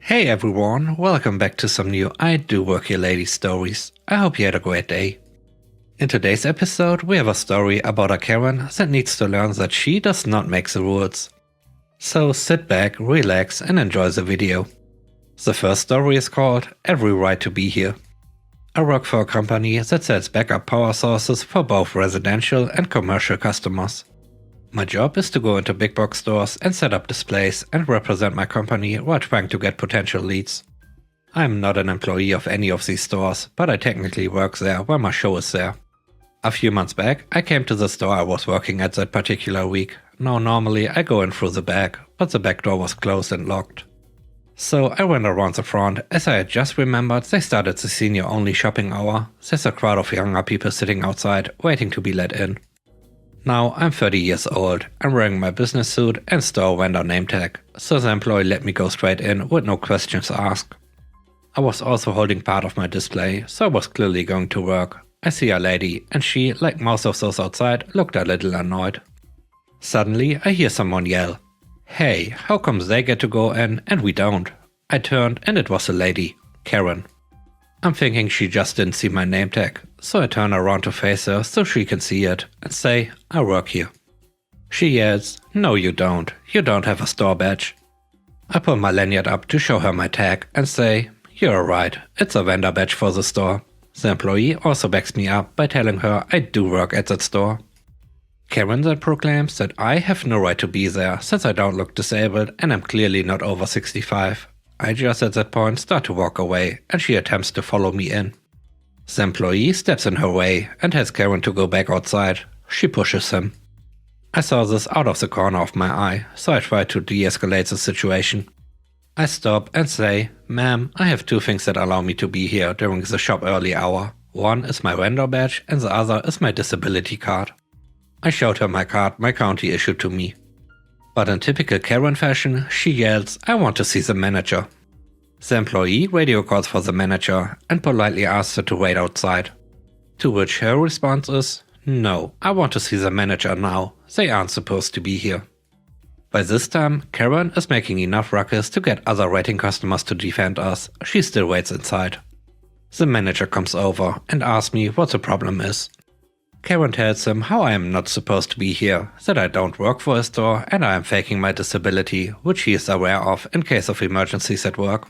Hey everyone, welcome back to some new I Do Work Here Lady stories. I hope you had a great day. In today's episode we have a story about a Karen that needs to learn that she does not make the rules. So sit back, relax and enjoy the video. The first story is called Every Right to Be Here. I work for a company that sells backup power sources for both residential and commercial customers. My job is to go into big box stores and set up displays and represent my company while trying to get potential leads. I'm not an employee of any of these stores, but I technically work there while my show is there. A few months back, I came to the store I was working at that particular week. Now normally I go in through the back, but the back door was closed and locked. So I went around the front as I had just remembered they started the senior only shopping hour. There's a crowd of younger people sitting outside waiting to be let in. Now I'm 30 years old, I'm wearing my business suit and store vendor name tag, so the employee let me go straight in with no questions asked. I was also holding part of my display, so I was clearly going to work. I see a lady, and she, like most of those outside, looked a little annoyed. Suddenly I hear someone yell, "Hey, how comes they get to go in and we don't?" I turned and it was a lady, Karen. I'm thinking she just didn't see my name tag, so I turn around to face her so she can see it and say, "I work here." She yells, "No you don't have a store badge." I pull my lanyard up to show her my tag and say, "You're right, it's a vendor badge for the store." The employee also backs me up by telling her I do work at that store. Karen then proclaims that I have no right to be there since I don't look disabled and I'm clearly not over 65. I just at that point start to walk away and she attempts to follow me in. The employee steps in her way and tells Karen to go back outside. She pushes him. I saw this out of the corner of my eye, so I try to de-escalate the situation. I stop and say, "Ma'am, I have two things that allow me to be here during the shop early hour. One is my vendor badge and the other is my disability card." I showed her my card my county issued to me. But in typical Karen fashion, she yells, "I want to see the manager." The employee radio calls for the manager and politely asks her to wait outside. To which her response is, "No, I want to see the manager now. They aren't supposed to be here." By this time, Karen is making enough ruckus to get other waiting customers to defend us. She still waits inside. The manager comes over and asks me what the problem is. Karen tells him how I am not supposed to be here, that I don't work for a store and I am faking my disability, which he is aware of in case of emergencies at work.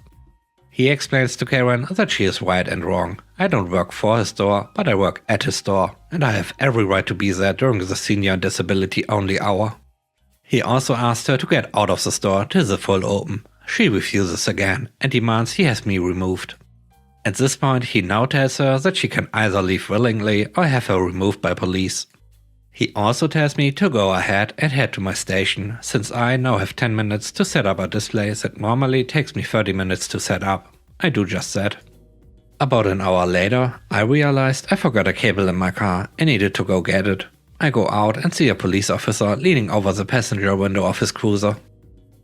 He explains to Karen that she is right and wrong. I don't work for his store, but I work at his store, and I have every right to be there during the senior and disability only hour. He also asked her to get out of the store till the full open. She refuses again and demands he has me removed. At this point he now tells her that she can either leave willingly or have her removed by police. He also tells me to go ahead and head to my station, since I now have 10 minutes to set up a display that normally takes me 30 minutes to set up. I do just that. About an hour later, I realized I forgot a cable in my car and needed to go get it. I go out and see a police officer leaning over the passenger window of his cruiser.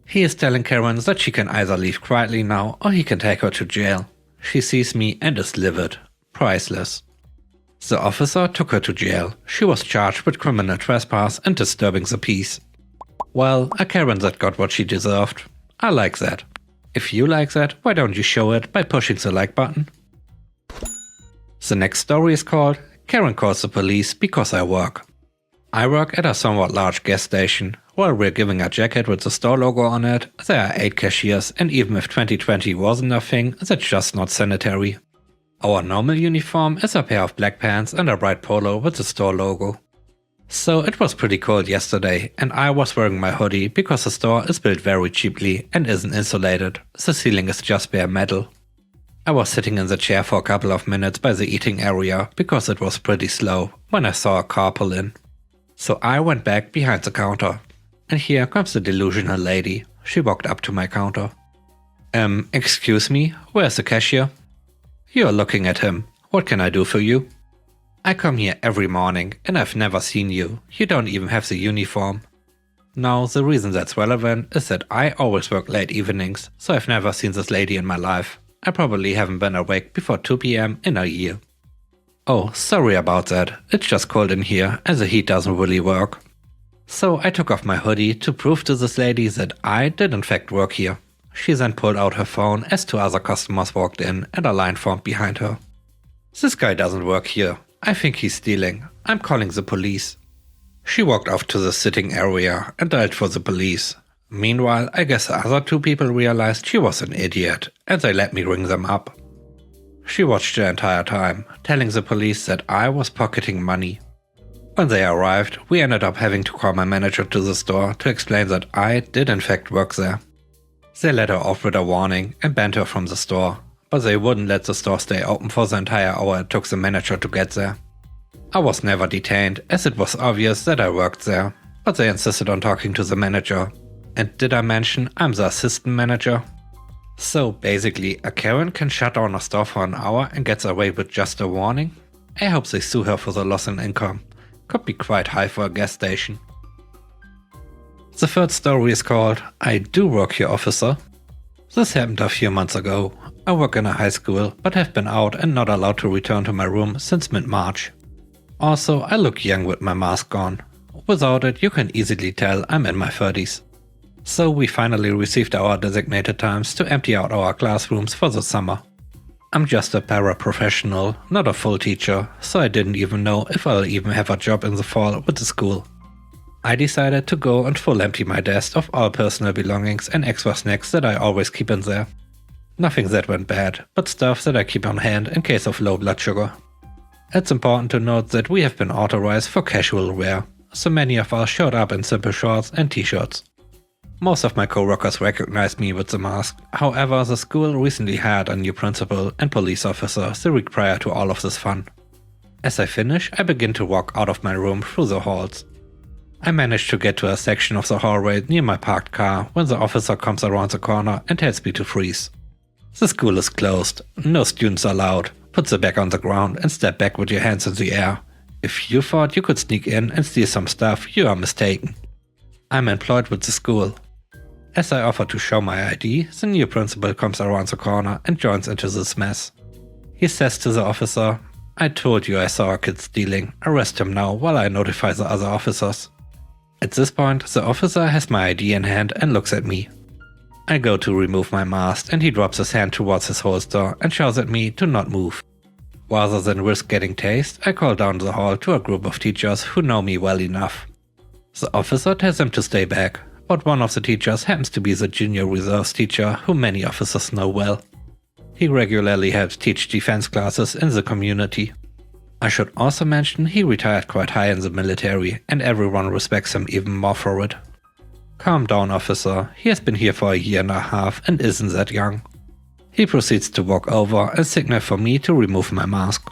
He is telling Karen that she can either leave quietly now or he can take her to jail. She sees me and is livid. Priceless. The officer took her to jail. She was charged with criminal trespass and disturbing the peace. Well, a Karen that got what she deserved. I like that. If you like that, why don't you show it by pushing the like button? The next story is called Karen Calls the Police Because I Work. I work at a somewhat large gas station. While we're giving a jacket with the store logo on it, there are 8 cashiers, and even if 2020 wasn't a thing, that's just not sanitary. Our normal uniform is a pair of black pants and a bright polo with the store logo. So it was pretty cold yesterday, and I was wearing my hoodie because the store is built very cheaply and isn't insulated. The ceiling is just bare metal. I was sitting in the chair for a couple of minutes by the eating area because it was pretty slow when I saw a car pull in. So I went back behind the counter. And here comes the delusional lady. She walked up to my counter. Excuse me, where's the cashier?" "You're looking at him. What can I do for you?" "I come here every morning and I've never seen you. You don't even have the uniform." Now, the reason that's relevant is that I always work late evenings, so I've never seen this lady in my life. I probably haven't been awake before 2 PM in a year. "Oh, sorry about that. It's just cold in here and the heat doesn't really work." So I took off my hoodie to prove to this lady that I did in fact work here. She then pulled out her phone as two other customers walked in and a line formed behind her. "This guy doesn't work here. I think he's stealing. I'm calling the police." She walked off to the sitting area and dialed for the police. Meanwhile, I guess the other two people realized she was an idiot, and they let me ring them up. She watched the entire time, telling the police that I was pocketing money. When they arrived, we ended up having to call my manager to the store to explain that I did in fact work there. They let her off with a warning and banned her from the store, but they wouldn't let the store stay open for the entire hour it took the manager to get there. I was never detained, as it was obvious that I worked there, but they insisted on talking to the manager. And did I mention I'm the assistant manager? So basically, a Karen can shut down a store for an hour and gets away with just a warning? I hope they sue her for the loss in income. Could be quite high for a gas station. The third story is called I Do Work Here, Officer. This happened a few months ago. I work in a high school, but have been out and not allowed to return to my room since mid-March. Also, I look young with my mask on. Without it, you can easily tell I'm in my 30s. So we finally received our designated times to empty out our classrooms for the summer. I'm just a paraprofessional, not a full teacher, so I didn't even know if I'll even have a job in the fall with the school. I decided to go and full empty my desk of all personal belongings and extra snacks that I always keep in there. Nothing that went bad, but stuff that I keep on hand in case of low blood sugar. It's important to note that we have been authorized for casual wear, so many of us showed up in simple shorts and t-shirts. Most of my co-workers recognized me with the mask. However, the school recently hired a new principal and police officer the week prior to all of this fun. As I finish, I begin to walk out of my room through the halls. I manage to get to a section of the hallway near my parked car when the officer comes around the corner and tells me to freeze. The school is closed, no students allowed. Put the bag on the ground and step back with your hands in the air. If you thought you could sneak in and steal some stuff, you are mistaken. I'm employed with the school. As I offer to show my ID, the new principal comes around the corner and joins into this mess. He says to the officer, "I told you I saw a kid stealing. Arrest him now while I notify the other officers." At this point, the officer has my ID in hand and looks at me. I go to remove my mask and he drops his hand towards his holster and shouts at me to not move. Rather than risk getting tased, I call down the hall to a group of teachers who know me well enough. The officer tells them to stay back, but one of the teachers happens to be the junior reserves teacher who many officers know well. He regularly helps teach defense classes in the community. I should also mention he retired quite high in the military and everyone respects him even more for it. Calm down, officer, he has been here for a year and a half and isn't that young. He proceeds to walk over and signal for me to remove my mask.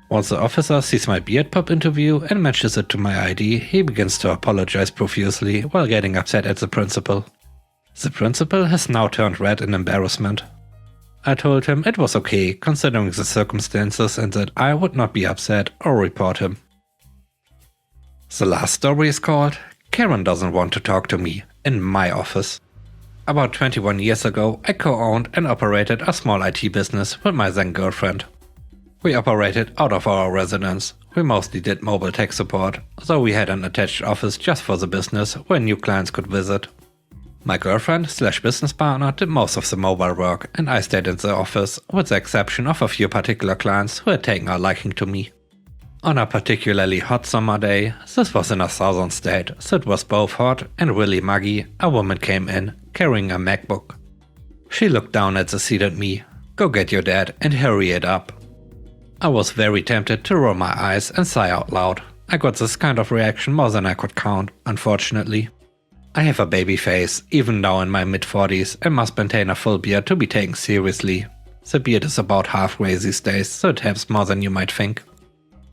Once the officer sees my beard pop into view and matches it to my ID, he begins to apologize profusely while getting upset at the principal. The principal has now turned red in embarrassment. I told him it was okay considering the circumstances and that I would not be upset or report him. The last story is called Karen Doesn't Want to Talk to Me in My Office. About 21 years ago, I co-owned and operated a small IT business with my then girlfriend. We operated out of our residence. We mostly did mobile tech support, though we had an attached office just for the business where new clients could visit. My girlfriend/business partner did most of the mobile work and I stayed in the office, with the exception of a few particular clients who had taken a liking to me. On a particularly hot summer day, this was in a southern state, so it was both hot and really muggy, a woman came in, carrying a MacBook. She looked down at the seat at me. "Go get your dad and hurry it up." I was very tempted to roll my eyes and sigh out loud. I got this kind of reaction more than I could count, unfortunately. I have a baby face, even now in my mid-40s, and must maintain a full beard to be taken seriously. The beard is about halfway these days, so it helps more than you might think.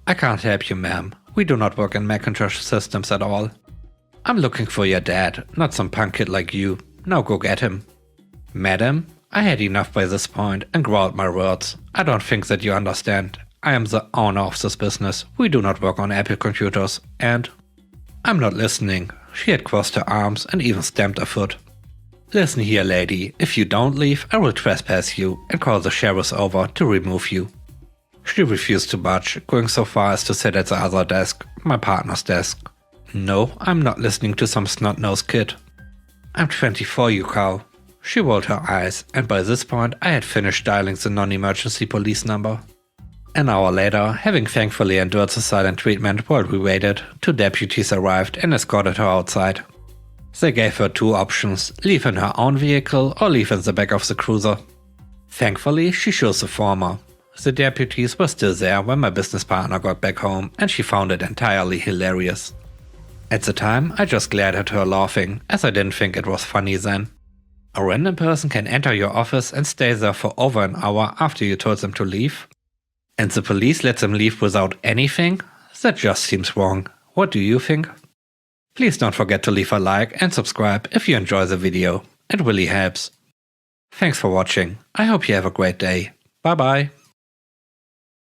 "I can't help you, ma'am. We do not work in Macintosh systems at all. I'm looking for your dad, not some punk kid like you. Now go get him." "Madam," I had enough by this point and growled my words. "I don't think that you understand. I am the owner of this business. We do not work on Apple computers, and—" "I'm not listening." She had crossed her arms and even stamped a foot. "Listen here, lady. If you don't leave, I will trespass you and call the sheriffs over to remove you." She refused to budge, going so far as to sit at the other desk, my partner's desk. "No, I'm not listening to some snot-nosed kid." "I'm 24, you cow." She rolled her eyes, and by this point I had finished dialing the non-emergency police number. An hour later, having thankfully endured the silent treatment while we waited, 2 deputies arrived and escorted her outside. They gave her 2 options: leave in her own vehicle or leave in the back of the cruiser. Thankfully, she chose the former. The deputies were still there when my business partner got back home, and she found it entirely hilarious. At the time, I just glared at her laughing, as I didn't think it was funny then. A random person can enter your office and stay there for over an hour after you told them to leave? And the police let them leave without anything? That just seems wrong. What do you think? Please don't forget to leave a like and subscribe if you enjoy the video. It really helps. Thanks for watching. I hope you have a great day. Bye bye.